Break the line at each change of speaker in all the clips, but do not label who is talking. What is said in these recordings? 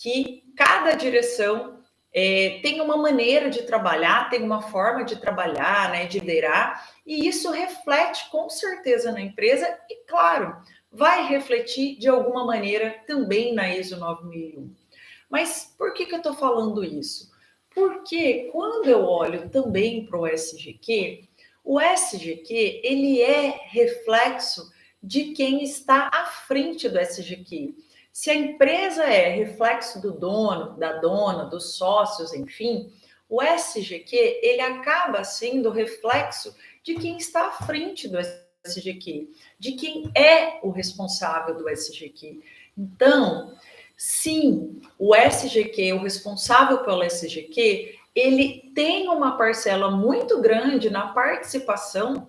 que cada direção tem uma maneira de trabalhar, tem uma forma de trabalhar, né, de liderar, e isso reflete com certeza na empresa e, claro, vai refletir de alguma maneira também na ISO 9001. Mas por que eu estou falando isso? Porque quando eu olho também para o SGQ ele é reflexo de quem está à frente do SGQ. Se a empresa é reflexo do dono, da dona, dos sócios, enfim, o SGQ ele acaba sendo reflexo de quem está à frente do SGQ, de quem é o responsável do SGQ. Então, sim, o SGQ, o responsável pelo SGQ, ele tem uma parcela muito grande na participação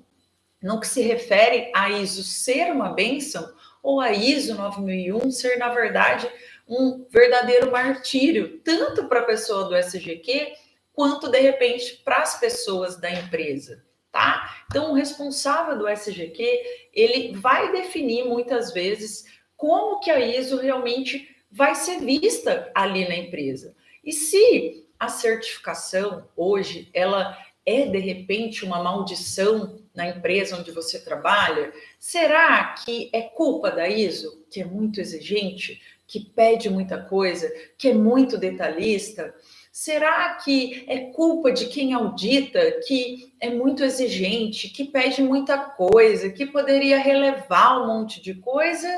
no que se refere a ISO ser uma bênção ou a ISO 9001 ser, na verdade, um verdadeiro martírio, tanto para a pessoa do SGQ, quanto, de repente, para as pessoas da empresa, tá? Então, o responsável do SGQ, ele vai definir, muitas vezes, como que a ISO realmente vai ser vista ali na empresa. E se a certificação, hoje, ela é, de repente, uma maldição na empresa onde você trabalha? Será que é culpa da ISO, que é muito exigente, que pede muita coisa, que é muito detalhista? Será que é culpa de quem audita, que é muito exigente, que pede muita coisa, que poderia relevar um monte de coisa?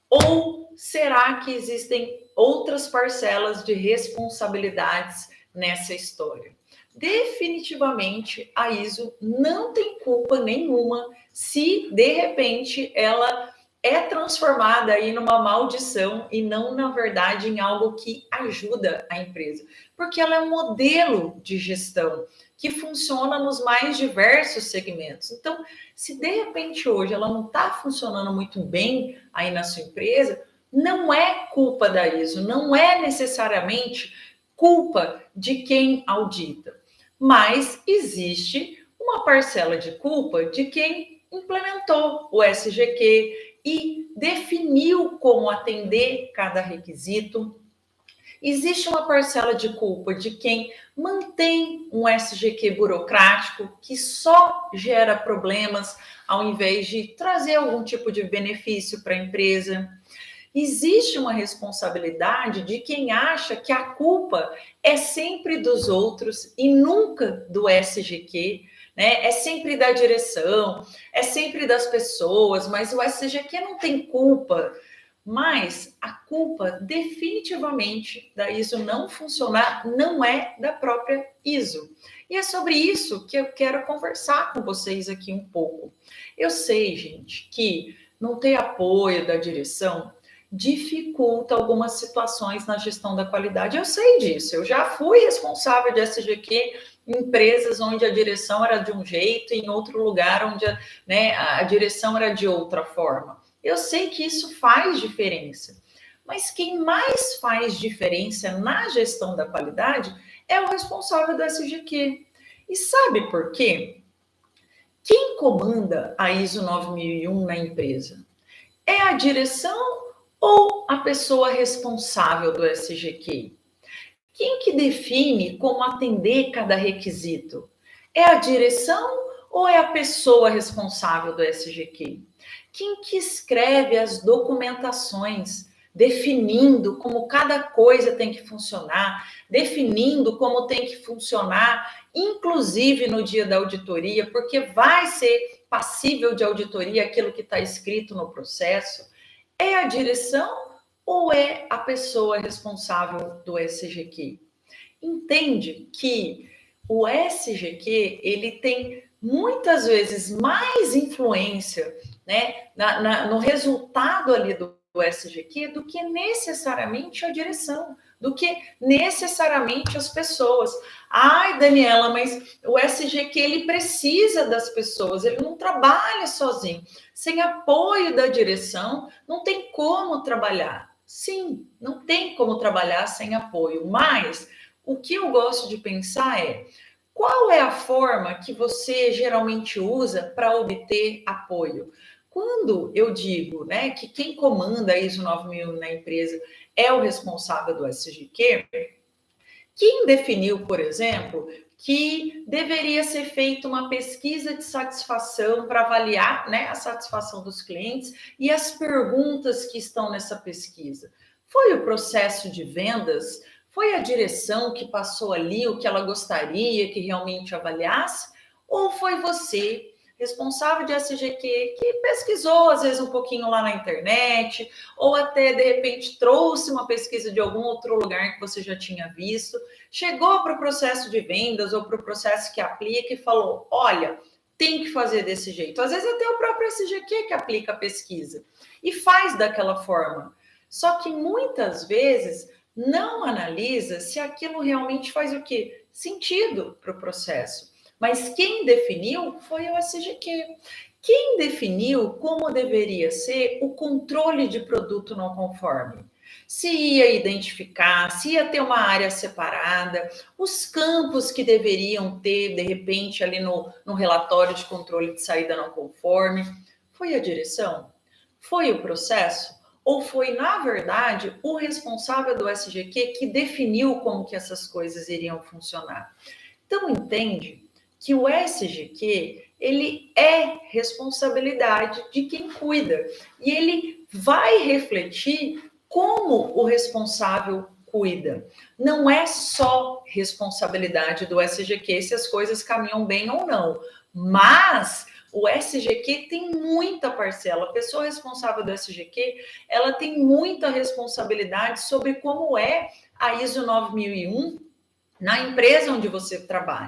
Ou será que existem outras parcelas de responsabilidades nessa história? Definitivamente, a ISO não tem culpa nenhuma se, de repente, ela é transformada aí numa maldição e não, na verdade, em algo que ajuda a empresa. Porque ela é um modelo de gestão que funciona nos mais diversos segmentos. Então, se de repente hoje ela não está funcionando muito bem aí na sua empresa, não é culpa da ISO, não é necessariamente culpa de quem audita, mas existe uma parcela de culpa de quem implementou o SGQ e definiu como atender cada requisito. Existe uma parcela de culpa de quem mantém um SGQ burocrático que só gera problemas ao invés de trazer algum tipo de benefício para a empresa. Existe uma responsabilidade de quem acha que a culpa é sempre dos outros e nunca do SGQ, né? É sempre da direção, é sempre das pessoas, mas o SGQ não tem culpa. Mas a culpa definitivamente da ISO não funcionar não é da própria ISO. E é sobre isso que eu quero conversar com vocês aqui um pouco. Eu sei, gente, que não ter apoio da direção dificulta algumas situações na gestão da qualidade. Eu sei disso. Eu já fui responsável de SGQ em empresas onde a direção era de um jeito e em outro lugar onde a direção era de outra forma. Eu sei que isso faz diferença, mas quem mais faz diferença na gestão da qualidade é o responsável do SGQ. E sabe por quê? Quem comanda a ISO 9001 na empresa? É a direção ou a pessoa responsável do SGQ? Quem que define como atender cada requisito? É a direção ou é a pessoa responsável do SGQ? Quem que escreve as documentações, definindo como cada coisa tem que funcionar, definindo como tem que funcionar, inclusive no dia da auditoria, porque vai ser passível de auditoria aquilo que está escrito no processo? É a direção ou é a pessoa responsável do SGQ? Entende que o SGQ ele tem muitas vezes mais influência, né, no resultado ali do SGQ do que necessariamente a direção, do que necessariamente as pessoas. Ai, Daniela, mas o SGQ ele precisa das pessoas, ele não trabalha sozinho. Sem apoio da direção, não tem como trabalhar. Sim, não tem como trabalhar sem apoio, mas o que eu gosto de pensar é qual é a forma que você geralmente usa para obter apoio? quando eu digo, né, que quem comanda a ISO 9001 na empresa é o responsável do SGQ, quem definiu, por exemplo, que deveria ser feita uma pesquisa de satisfação para avaliar, né, a satisfação dos clientes e as perguntas que estão nessa pesquisa? Foi o processo de vendas? Foi a direção que passou ali o que ela gostaria que realmente avaliasse? Ou foi você, responsável de SGQ, que pesquisou às vezes um pouquinho lá na internet, ou até de repente trouxe uma pesquisa de algum outro lugar que você já tinha visto, chegou para o processo de vendas ou para o processo que aplica e falou: olha, tem que fazer desse jeito. Às vezes até o próprio SGQ que aplica a pesquisa e faz daquela forma. Só que muitas vezes não analisa se aquilo realmente faz o quê? Sentido para o processo. Mas quem definiu foi o SGQ. Quem definiu como deveria ser o controle de produto não conforme? Se ia identificar, se ia ter uma área separada, os campos que deveriam ter, de repente, ali no relatório de controle de saída não conforme. Foi a direção? Foi o processo? Ou foi, na verdade, o responsável do SGQ que definiu como que essas coisas iriam funcionar? Então, entende que o SGQ, ele é responsabilidade de quem cuida. E ele vai refletir como o responsável cuida. Não é só responsabilidade do SGQ se as coisas caminham bem ou não, mas o SGQ tem muita parcela. A pessoa responsável do SGQ, ela tem muita responsabilidade sobre como é a ISO 9001 na empresa onde você trabalha.